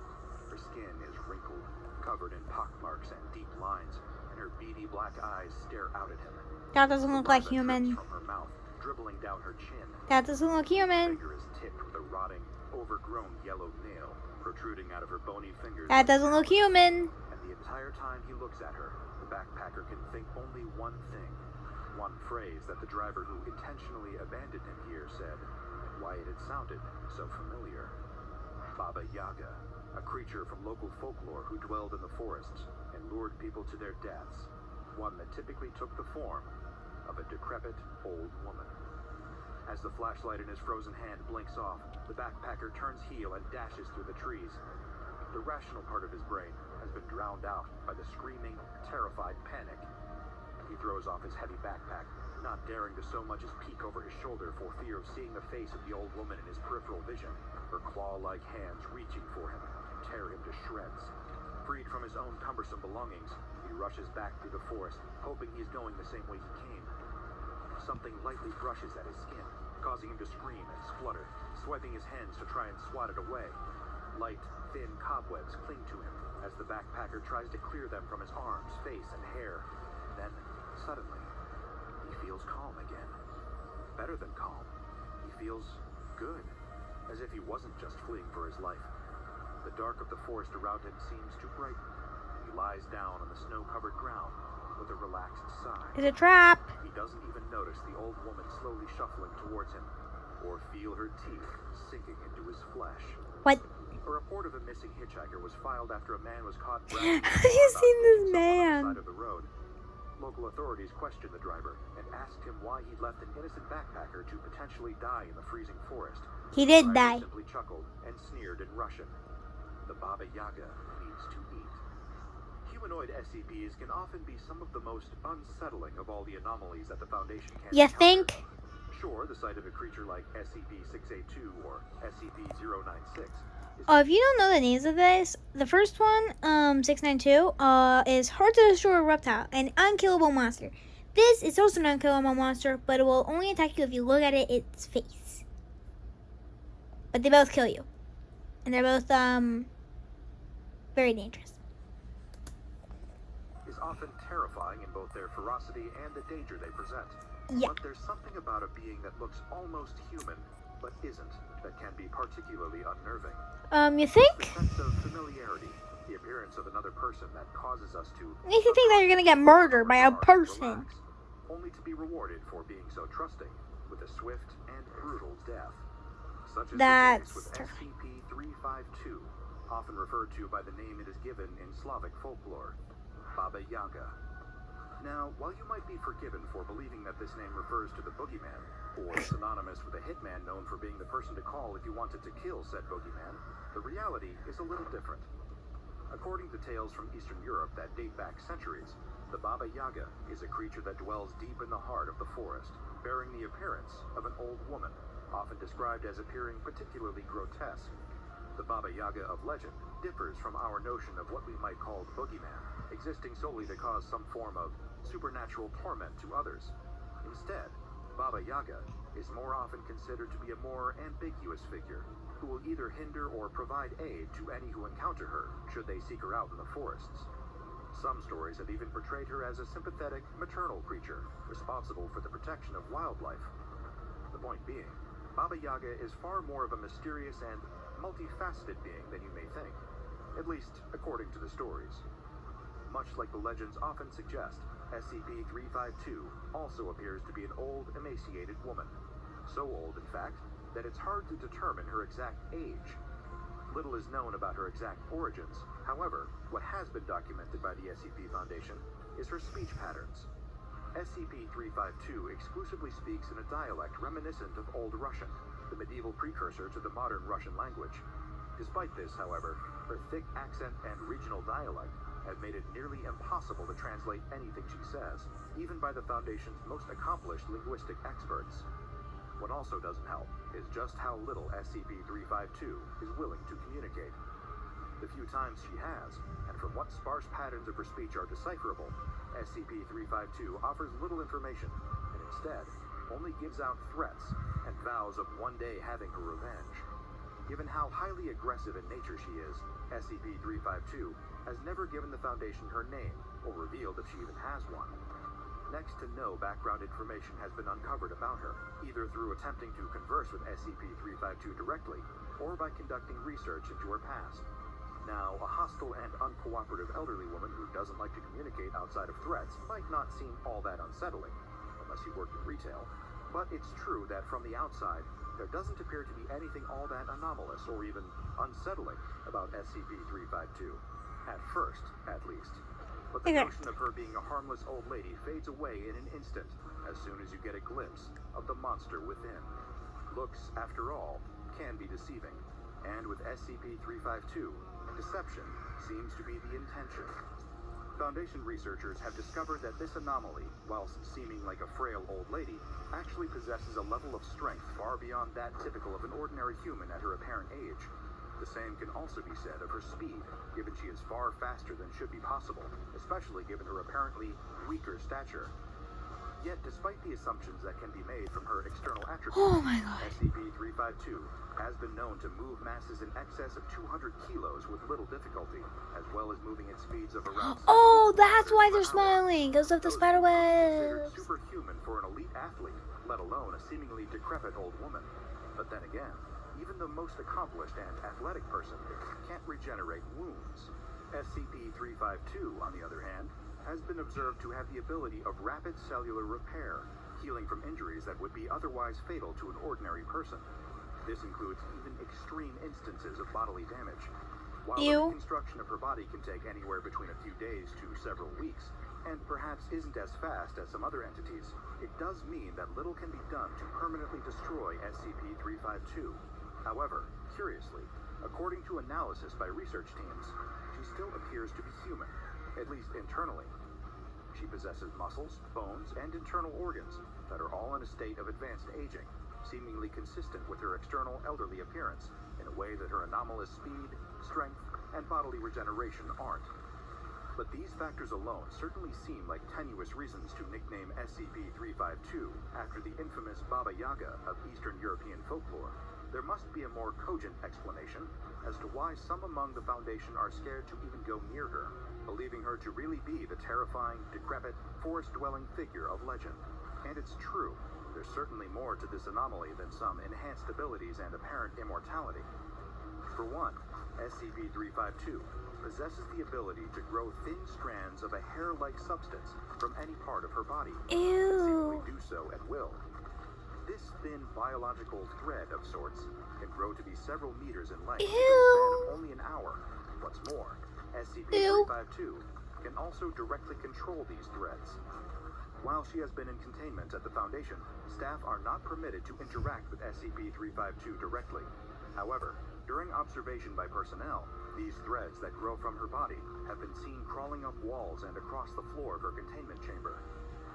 Her skin is wrinkled, covered in pockmarks and deep lines, and her beady black eyes stare out at him. That doesn't look like human. From her mouth, dribbling down her chin. That doesn't look human. Her finger is tipped with a rotting, overgrown yellow nail protruding out of her bony fingers. That doesn't look human. And the entire time he looks at her, the backpacker can think only one thing. One phrase that the driver who intentionally abandoned him here said, and why it had sounded so familiar. Baba Yaga, a creature from local folklore who dwelled in the forests and lured people to their deaths. One that typically took the form of a decrepit old woman. As the flashlight in his frozen hand blinks off, the backpacker turns heel and dashes through the trees. The rational part of his brain has been drowned out by the screaming, terrified panic. He throws off his heavy backpack, not daring to so much as peek over his shoulder for fear of seeing the face of the old woman in his peripheral vision, her claw-like hands reaching for him to tear him to shreds. Freed from his own cumbersome belongings, he rushes back through the forest, hoping he is going the same way he came. Something lightly brushes at his skin, causing him to scream and splutter, swiping his hands to try and swat it away. Light, thin cobwebs cling to him as the backpacker tries to clear them from his arms, face, and hair. Then, suddenly, he feels calm again. Better than calm. He feels good, as if he wasn't just fleeing for his life. The dark of the forest around him seems to brighten. He lies down on the snow-covered ground with a relaxed sigh. It's a trap. He doesn't even notice the old woman slowly shuffling towards him, or feel her teeth sinking into his flesh. What? A report of a missing hitchhiker was filed after a man was caught. Have you seen this man? On the side of the road. Local authorities questioned the driver and asked him why he'd left an innocent backpacker to potentially die in the freezing forest. He did The die. driver simply chuckled and sneered in Russian. The Baba Yaga needs to eat. Humanoid SCPs can often be some of the most unsettling of all the anomalies that the Foundation can You encounter. think? Sure, the sight of a creature like SCP-682 or SCP-096 is If you don't know the names of this, the first one, 692, is hard to destroy reptile, an unkillable monster. This is also an unkillable monster, but it will only attack you if you look at its face. But they both kill you. And they're both, very dangerous. is often terrifying in both their ferocity and the danger they present. Yeah. But there's something about a being that looks almost human but isn't, that can be particularly unnerving. You The think? sense of familiarity, the appearance of another person that causes us to Makes you think that you're gonna get murdered by a person. relax, only to be rewarded for being so trusting with a swift and brutal death. Such is the case with That's SCP-352, often referred to by the name it is given in Slavic folklore, Baba Yaga. Now, while you might be forgiven for believing that this name refers to the boogeyman, or is synonymous with a hitman known for being the person to call if you wanted to kill said boogeyman, the reality is a little different. According to tales from Eastern Europe that date back centuries, the Baba Yaga is a creature that dwells deep in the heart of the forest, bearing the appearance of an old woman, often described as appearing particularly grotesque. The Baba Yaga of legend differs from our notion of what we might call the boogeyman, existing solely to cause some form of supernatural torment to others. Instead, Baba Yaga is more often considered to be a more ambiguous figure, who will either hinder or provide aid to any who encounter her, should they seek her out in the forests. Some stories have even portrayed her as a sympathetic, maternal creature, responsible for the protection of wildlife. The point being, Baba Yaga is far more of a mysterious and multifaceted being than you may think, at least according to the stories. Much like the legends often suggest, SCP-352 also appears to be an old, emaciated woman. So old, in fact, that it's hard to determine her exact age. Little is known about her exact origins. However, what has been documented by the SCP Foundation is her speech patterns. SCP-352 exclusively speaks in a dialect reminiscent of Old Russian, the medieval precursor to the modern Russian language. Despite this, however, her thick accent and regional dialect have made it nearly impossible to translate anything she says, even by the Foundation's most accomplished linguistic experts. What also doesn't help is just how little SCP-352 is willing to communicate. The few times she has, and from what sparse patterns of her speech are decipherable, SCP-352 offers little information, and instead only gives out threats and vows of one day having her revenge. Given how highly aggressive in nature she is, SCP-352 has never given the Foundation her name, or revealed if she even has one. Next to no background information has been uncovered about her, either through attempting to converse with SCP-352 directly, or by conducting research into her past. Now, a hostile and uncooperative elderly woman who doesn't like to communicate outside of threats might not seem all that unsettling, unless you work in retail. But it's true that from the outside, there doesn't appear to be anything all that anomalous or even unsettling about SCP-352. At first, at least. But the notion of her being a harmless old lady fades away in an instant, as soon as you get a glimpse of the monster within. Looks, after all, can be deceiving, and with SCP-352, deception seems to be the intention. Foundation researchers have discovered that this anomaly, whilst seeming like a frail old lady, actually possesses a level of strength far beyond that typical of an ordinary human at her apparent age. The same can also be said of her speed, given she is far faster than should be possible, especially given her apparently weaker stature. Yet, despite the assumptions that can be made from her external attributes, SCP-352 has been known to move masses in excess of 200 kilos with little difficulty, as well as moving at speeds of around... Oh, that's why they're smiling, because of the spider webs. Considered superhuman for an elite athlete, let alone a seemingly decrepit old woman. But then again, even the most accomplished and athletic person can't regenerate wounds. SCP-352, on the other hand, has been observed to have the ability of rapid cellular repair, healing from injuries that would be otherwise fatal to an ordinary person. This includes even extreme instances of bodily damage. While the reconstruction of her body can take anywhere between a few days to several weeks, and perhaps isn't as fast as some other entities, it does mean that little can be done to permanently destroy SCP-352. However, curiously, according to analysis by research teams, she still appears to be human, at least internally. She possesses muscles, bones, and internal organs that are all in a state of advanced aging, seemingly consistent with her external elderly appearance, in a way that her anomalous speed, strength, and bodily regeneration aren't. But these factors alone certainly seem like tenuous reasons to nickname SCP-352 after the infamous Baba Yaga of Eastern European folklore. There must be a more cogent explanation as to why some among the Foundation are scared to even go near her, believing her to really be the terrifying, decrepit, forest-dwelling figure of legend. And it's true. There's certainly more to this anomaly than some enhanced abilities and apparent immortality. For one, SCP-352 possesses the ability to grow thin strands of a hair-like substance from any part of her body, and seemingly do so at will. This thin biological thread of sorts can grow to be several meters in length in the span of only an hour. What's more, SCP-352 can also directly control these threads. While she has been in containment at the Foundation, staff are not permitted to interact with SCP-352 directly. However, during observation by personnel, these threads that grow from her body have been seen crawling up walls and across the floor of her containment chamber.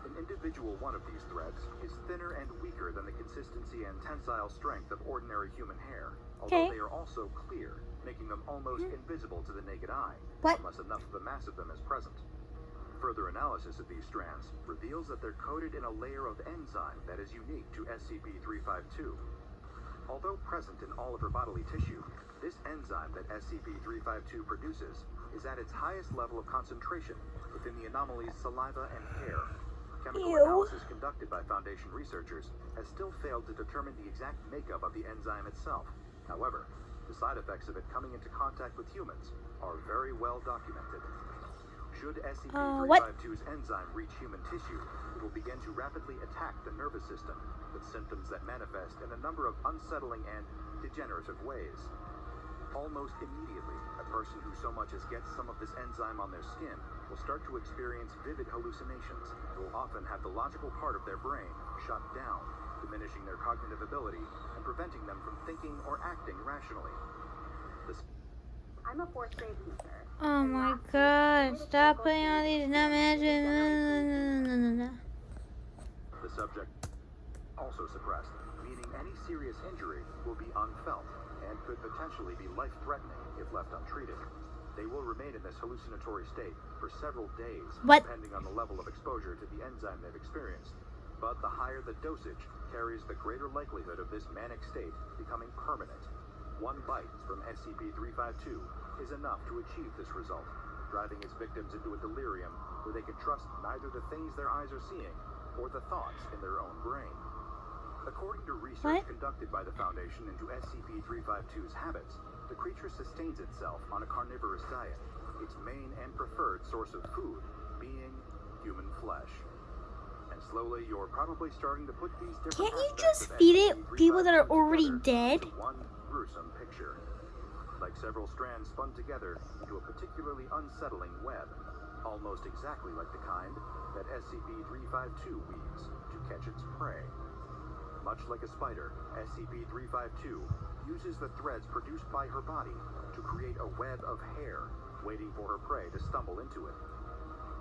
An individual one of these threads is thinner and weaker than the consistency and tensile strength of ordinary human hair, although they are also clear, making them almost invisible to the naked eye, unless enough of the mass of them is present. Further analysis of these strands reveals that they're coated in a layer of enzyme that is unique to SCP-352. Although present in all of her bodily tissue, this enzyme that SCP-352 produces is at its highest level of concentration within the anomaly's saliva and hair. Chemical analysis conducted by Foundation researchers has still failed to determine the exact makeup of the enzyme itself. However, the side effects of it coming into contact with humans are very well documented. Should SCP-352's enzyme reach human tissue, it will begin to rapidly attack the nervous system, with symptoms that manifest in a number of unsettling and degenerative ways. Almost immediately, a person who so much as gets some of this enzyme on their skin will start to experience vivid hallucinations and will often have the logical part of their brain shut down, diminishing their cognitive ability and preventing them from thinking or acting rationally. I'm a fourth grade teacher. Oh my god, stop putting all these dumb images. The subject also suppressed, meaning any serious injury will be unfelt and could potentially be life-threatening if left untreated. They will remain in this hallucinatory state for several days, depending on the level of exposure to the enzyme they've experienced. But the higher the dosage carries the greater likelihood of this manic state becoming permanent. One bite from SCP-352 is enough to achieve this result, driving its victims into a delirium where they can trust neither the things their eyes are seeing or the thoughts in their own brain. According to research conducted by the Foundation into SCP-352's habits, the creature sustains itself on a carnivorous diet, its main and preferred source of food being human flesh. And slowly, you're probably starting to put these different Can't you just feed it people that are already dead? One gruesome picture. Like several strands spun together into a particularly unsettling web, almost exactly like the kind that SCP-352 weaves to catch its prey. Much like a spider, SCP-352 uses the threads produced by her body to create a web of hair, waiting for her prey to stumble into it.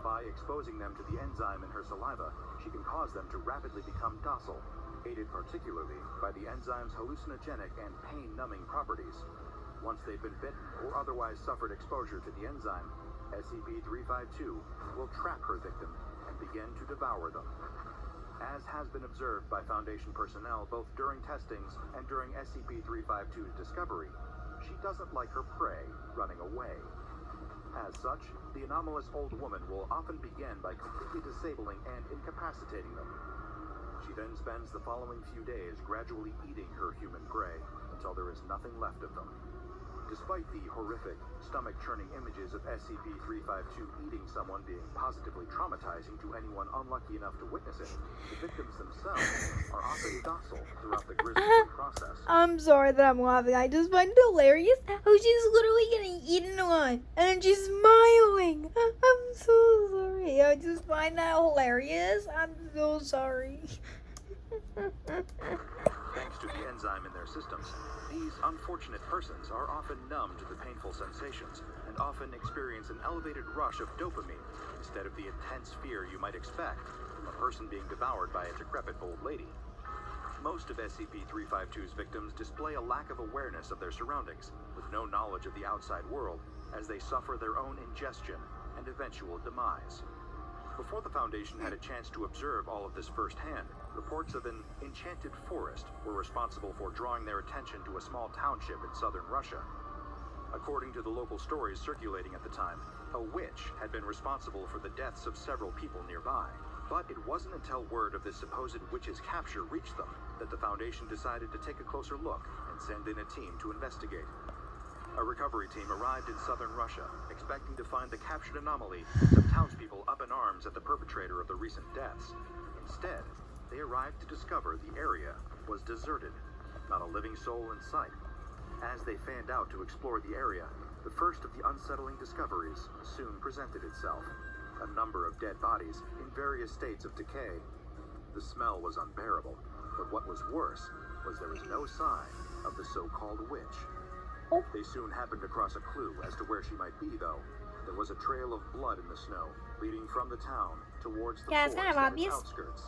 By exposing them to the enzyme in her saliva, she can cause them to rapidly become docile, aided particularly by the enzyme's hallucinogenic and pain-numbing properties. Once they've been bitten or otherwise suffered exposure to the enzyme, SCP-352 will trap her victim and begin to devour them. As has been observed by Foundation personnel both during testings and during SCP-352's discovery, she doesn't like her prey running away. As such, the anomalous old woman will often begin by completely disabling and incapacitating them. She then spends the following few days gradually eating her human prey until there is nothing left of them. Despite the horrific, stomach-churning images of SCP-352 eating someone being positively traumatizing to anyone unlucky enough to witness it, the victims themselves are often docile throughout the grisly process. I'm sorry that I'm laughing. I just find it hilarious how she's literally getting eaten alive and she's smiling. I'm so sorry. I just find that hilarious. I'm so sorry. Thanks to the enzyme in their systems, these unfortunate persons are often numb to the painful sensations and often experience an elevated rush of dopamine instead of the intense fear you might expect from a person being devoured by a decrepit old lady. Most of SCP-352's victims display a lack of awareness of their surroundings, with no knowledge of the outside world, as they suffer their own ingestion and eventual demise. Before the Foundation had a chance to observe all of this firsthand, reports of an enchanted forest were responsible for drawing their attention to a small township in southern Russia. According to the local stories circulating at the time, a witch had been responsible for the deaths of several people nearby. But it wasn't until word of this supposed witch's capture reached them that the Foundation decided to take a closer look and send in a team to investigate. A recovery team arrived in southern Russia, expecting to find the captured anomaly and some townspeople up in arms at the perpetrator of the recent deaths. Instead, they arrived to discover the area was deserted, not a living soul in sight. As they fanned out to explore the area, the first of the unsettling discoveries soon presented itself. A number of dead bodies in various states of decay. The smell was unbearable, but what was worse was there was no sign of the so-called witch. They soon happened across a clue as to where she might be, though. There was a trail of blood in the snow, leading from the town towards the Yeah, it's kind forest of and its obvious. outskirts.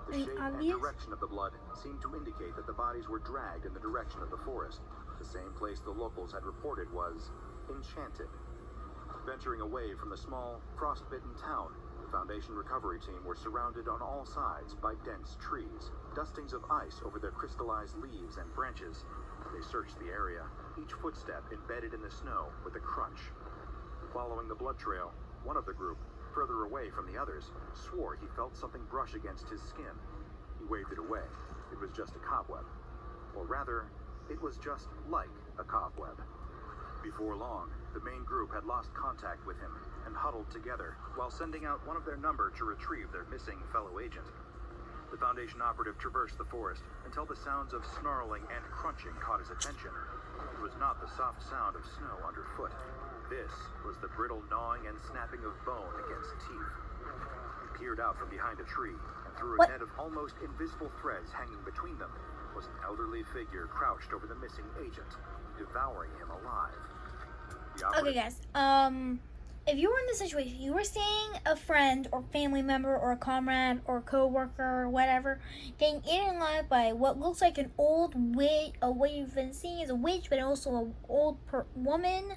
The shape and direction of the blood seemed to indicate that the bodies were dragged in the direction of the forest. The same place the locals had reported was enchanted. Venturing away from the small, frost-bitten town, the Foundation recovery team were surrounded on all sides by dense trees, dustings of ice over their crystallized leaves and branches. They searched the area, each footstep embedded in the snow with a crunch. Following the blood trail, one of the group, further away from the others, swore he felt something brush against his skin. He waved it away. It was just a cobweb. Or rather, it was just like a cobweb. Before long, the main group had lost contact with him and huddled together while sending out one of their number to retrieve their missing fellow agent. The Foundation operative traversed the forest until the sounds of snarling and crunching caught his attention. It was not the soft sound of snow underfoot. This was the brittle gnawing and snapping of bone against teeth. He peered out from behind a tree, and through a net of almost invisible threads hanging between them was an elderly figure crouched over the missing agent, devouring him alive. Okay, guys. If you were in this situation, you were seeing a friend or family member or a comrade or co-worker or whatever getting eaten alive by what looks like an old witch. What you've been seeing is a witch, but also an old woman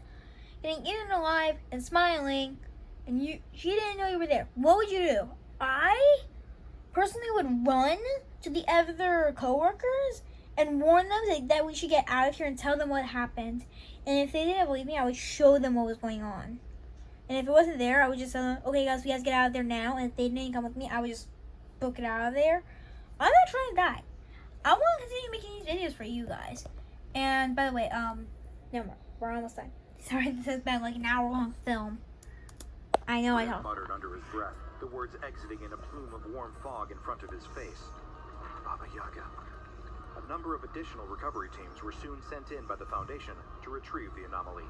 getting eaten alive and smiling, and she didn't know you were there. What would you do? I personally would run to the other co-workers and warn them that we should get out of here and tell them what happened. And if they didn't believe me, I would show them what was going on. And if it wasn't there, I would just tell them, okay guys, we guys get out of there now. And if they didn't come with me, I would just book it out of there. I'm not trying to die. I want to continue making these videos for you guys. And by the way, never mind. We're almost done. Sorry, this has been like an hour-long film. I know I Graham talk. muttered under his breath, the words exiting in a plume of warm fog in front of his face. Baba Yaga. A number of additional recovery teams were soon sent in by the Foundation to retrieve the anomaly.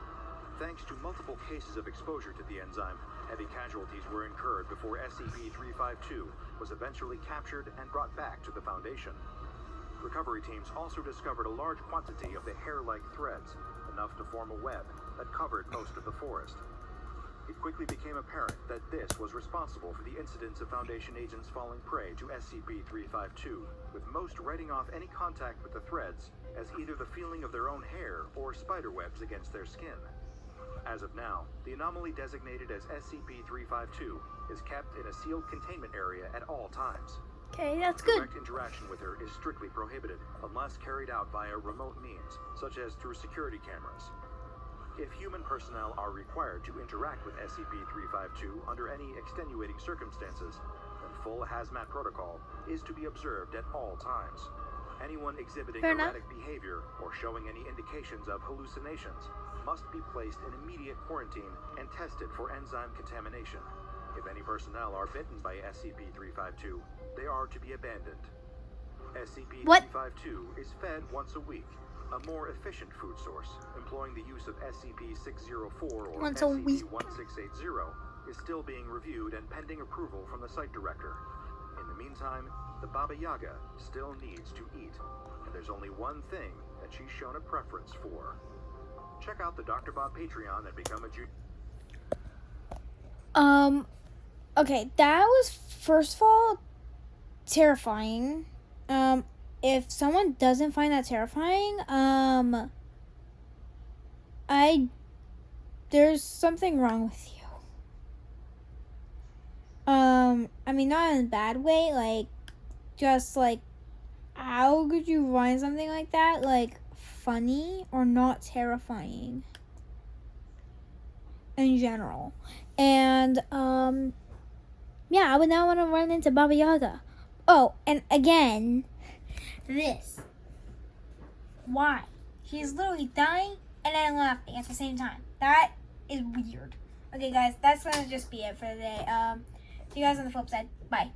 Thanks to multiple cases of exposure to the enzyme, heavy casualties were incurred before SCP-352 was eventually captured and brought back to the Foundation. Recovery teams also discovered a large quantity of the hair-like threads, enough to form a web that covered most of the forest. It quickly became apparent that this was responsible for the incidents of Foundation agents falling prey to SCP-352, with most writing off any contact with the threads as either the feeling of their own hair or spider webs against their skin. As of now, the anomaly designated as SCP-352 is kept in a sealed containment area at all times. Okay, that's good. Direct interaction with her is strictly prohibited unless carried out via remote means, such as through security cameras. If human personnel are required to interact with SCP-352 under any extenuating circumstances, then full hazmat protocol is to be observed at all times. Anyone exhibiting erratic behavior or showing any indications of hallucinations must be placed in immediate quarantine and tested for enzyme contamination. If any personnel are bitten by SCP-352, they are to be abandoned. SCP-352 is fed once a week, a more efficient food source, employing the use of SCP-604 or SCP-1680, is still being reviewed and pending approval from the site director. In the meantime, the Baba Yaga still needs to eat, and there's only one thing that she's shown a preference for. Check out the Dr. Bob Patreon and become a Okay, that was, first of all, terrifying. If someone doesn't find that terrifying, there's something wrong with you. I mean, not in a bad way, like, just, like, how could you find something like that, like, funny or not terrifying in general? And, Yeah, I would not want to run into Baba Yaga. Oh, and again, this. Why? She's literally dying and then laughing at the same time. That is weird. Okay, guys, that's gonna just be it for today. See you guys on the flip side. Bye.